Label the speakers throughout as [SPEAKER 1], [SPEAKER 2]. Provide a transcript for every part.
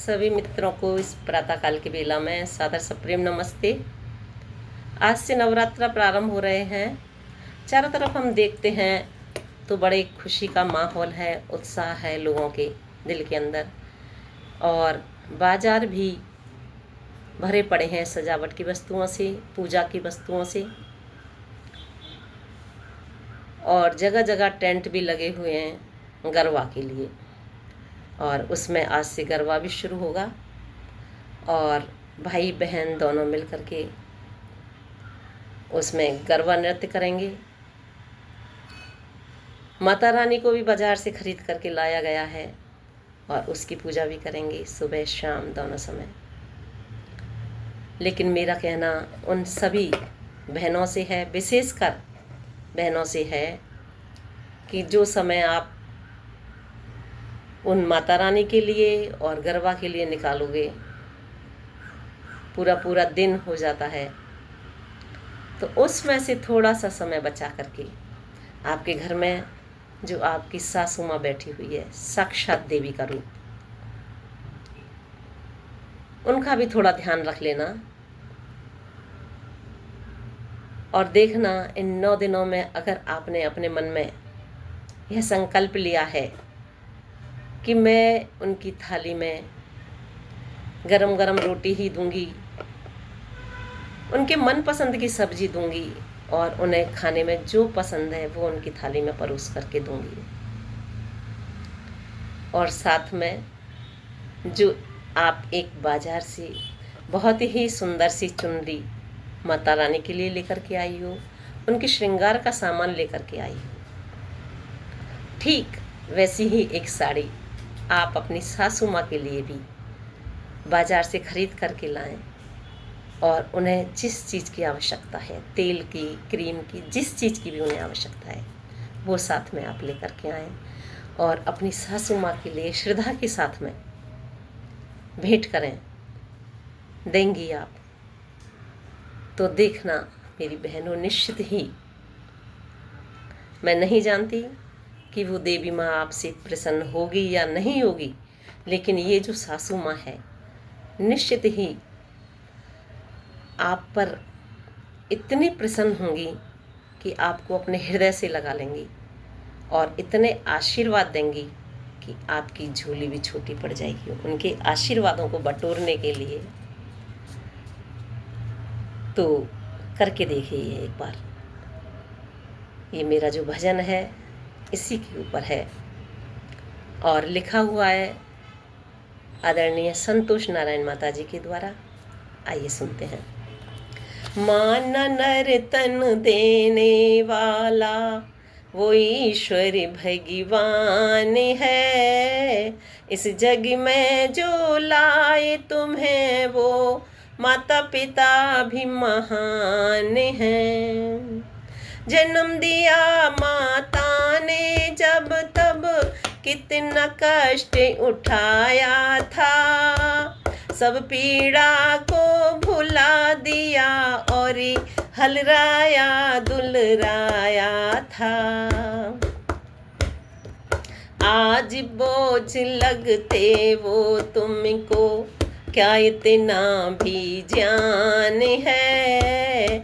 [SPEAKER 1] सभी मित्रों को इस प्रातःकाल की बेला में सादर सप्रेम नमस्ते। आज से नवरात्र प्रारंभ हो रहे हैं। चारों तरफ हम देखते हैं तो बड़े खुशी का माहौल है, उत्साह है लोगों के दिल के अंदर, और बाजार भी भरे पड़े हैं सजावट की वस्तुओं से, पूजा की वस्तुओं से, और जगह जगह टेंट भी लगे हुए हैं गरबा के लिए। और उसमें आज से गरबा भी शुरू होगा और भाई बहन दोनों मिल कर के उसमें गरबा नृत्य करेंगे। माता रानी को भी बाजार से खरीद करके लाया गया है और उसकी पूजा भी करेंगे सुबह शाम दोनों समय। लेकिन मेरा कहना उन सभी बहनों से है, विशेषकर बहनों से है, कि जो समय आप उन माता रानी के लिए और गरबा के लिए निकालोगे, पूरा पूरा दिन हो जाता है, तो उसमें से थोड़ा सा समय बचा करके आपके घर में जो आपकी सासू माँ बैठी हुई है, साक्षात देवी का रूप, उनका भी थोड़ा ध्यान रख लेना और देखना इन 9 दिनों में अगर आपने अपने मन में यह संकल्प लिया है कि मैं उनकी थाली में गरम गरम रोटी ही दूंगी, उनके मनपसंद की सब्जी दूंगी और उन्हें खाने में जो पसंद है वो उनकी थाली में परोस करके दूंगी, और साथ में जो आप एक बाजार से बहुत ही सुंदर सी चुनरी माता रानी के लिए लेकर के आई हो, उनके श्रृंगार का सामान लेकर के आई हो, ठीक वैसी ही एक साड़ी आप अपनी सासू माँ के लिए भी बाजार से खरीद करके लाएं और उन्हें जिस चीज़ की आवश्यकता है, तेल की, क्रीम की, जिस चीज़ की भी उन्हें आवश्यकता है, वो साथ में आप लेकर के आएं और अपनी सासू माँ के लिए श्रद्धा के साथ में भेंट करें। देंगी आप तो देखना मेरी बहनों, निश्चित ही, मैं नहीं जानती कि वो देवी माँ आपसे प्रसन्न होगी या नहीं होगी, लेकिन ये जो सासू माँ है निश्चित ही आप पर इतनी प्रसन्न होंगी कि आपको अपने हृदय से लगा लेंगी और इतने आशीर्वाद देंगी कि आपकी झोली भी छोटी पड़ जाएगी उनके आशीर्वादों को बटोरने के लिए। तो करके देखिए एक बार। ये मेरा जो भजन है इसी के ऊपर है और लिखा हुआ है आदरणीय संतोष नारायण माता जी के द्वारा। आइए सुनते हैं। मान नर तन देने वाला वो ईश्वर भगवान है, इस जग में जो लाए तुम्हें वो माता पिता भी महान हैं। जन्म दिया माता ने जब तब कितना कष्ट उठाया था, सब पीड़ा को भुला दिया और हलराया दुलराया था। आज बोझ लगते वो तुमको क्या इतना भी जान है,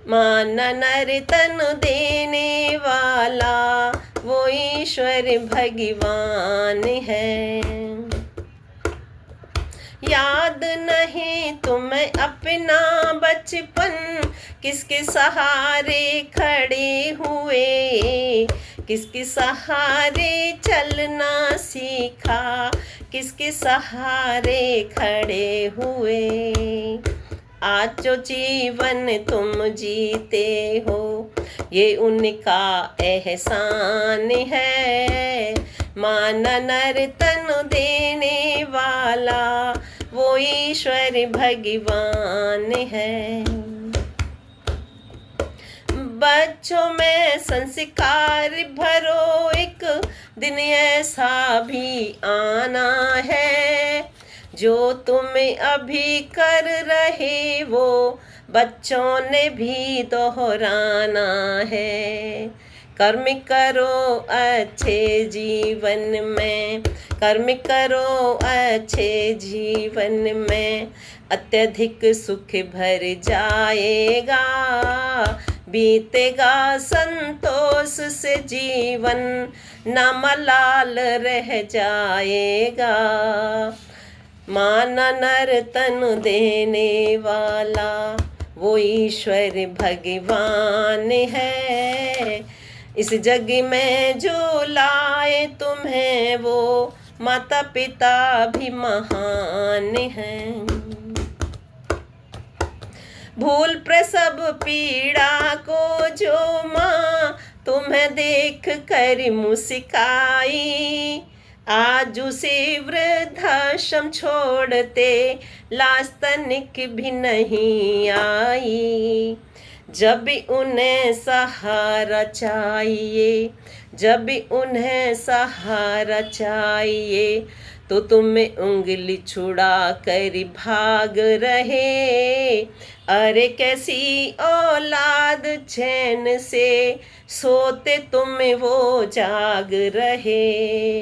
[SPEAKER 1] माना नर तन देने वाला वो ईश्वर भगवान है। याद नहीं तुम्हें अपना बचपन, किसके सहारे खड़े हुए, किसके सहारे चलना सीखा, किसके सहारे खड़े हुए। आज जो जीवन तुम जीते हो ये उनका एहसान है, माना नर तन देने वाला वो ईश्वर भगवान है। बच्चों में संस्कार भरो, एक दिन ऐसा भी आना है, जो तुम अभी कर रहे वो बच्चों ने भी दोहराना है। कर्म करो अच्छे जीवन में, कर्म करो अच्छे जीवन में, अत्यधिक सुख भर जाएगा। बीतेगा संतोष से जीवन, ना मलाल रह जाएगा। मान नर तन देने वाला वो ईश्वर भगवान है। इस जग में जो लाए तुम्हें वो माता पिता भी महान हैं। भूल प्रसव पीड़ा को जो माँ तुम्हें देख कर मुस्काई, आज उसे वृद्धाश्रम छोड़ते लाज तनिक भी नहीं आई। जब भी उन्हें सहारा चाहिए, जब भी उन्हें सहारा चाहिए, तो तुम्हें उंगली छुड़ा कर भाग रहे। अरे कैसी औलाद चैन से सोते तुम वो जाग रहे।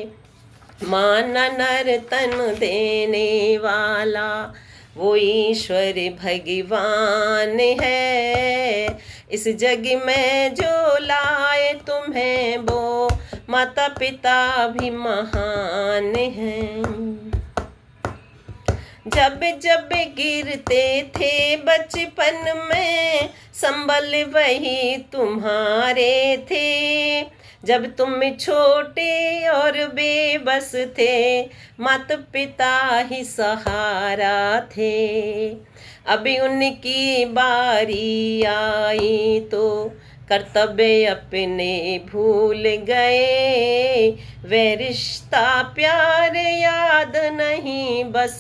[SPEAKER 1] माना नर तन देने वाला वो ईश्वर भगवान है। इस जग में जो लाए तुम्हें वो माता पिता भी महान हैं। जब जब गिरते थे बचपन में संबल वही तुम्हारे थे। जब तुम छोटे और बेबस थे, माता पिता ही सहारा थे। अभी उनकी बारी आई तो कर्तव्य अपने भूल गए। वे रिश्ता प्यार याद नहीं, बस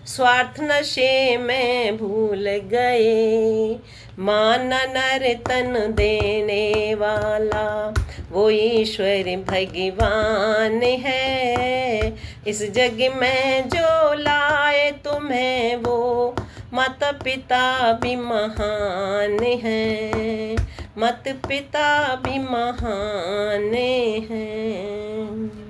[SPEAKER 1] स्वार्थ नशे में भूल गए। मान नर तन देने वाला वो ईश्वर भगवान है। इस जग में जो लाए तुम्हें वो माता पिता भी महान हैं। माता पिता भी महान हैं।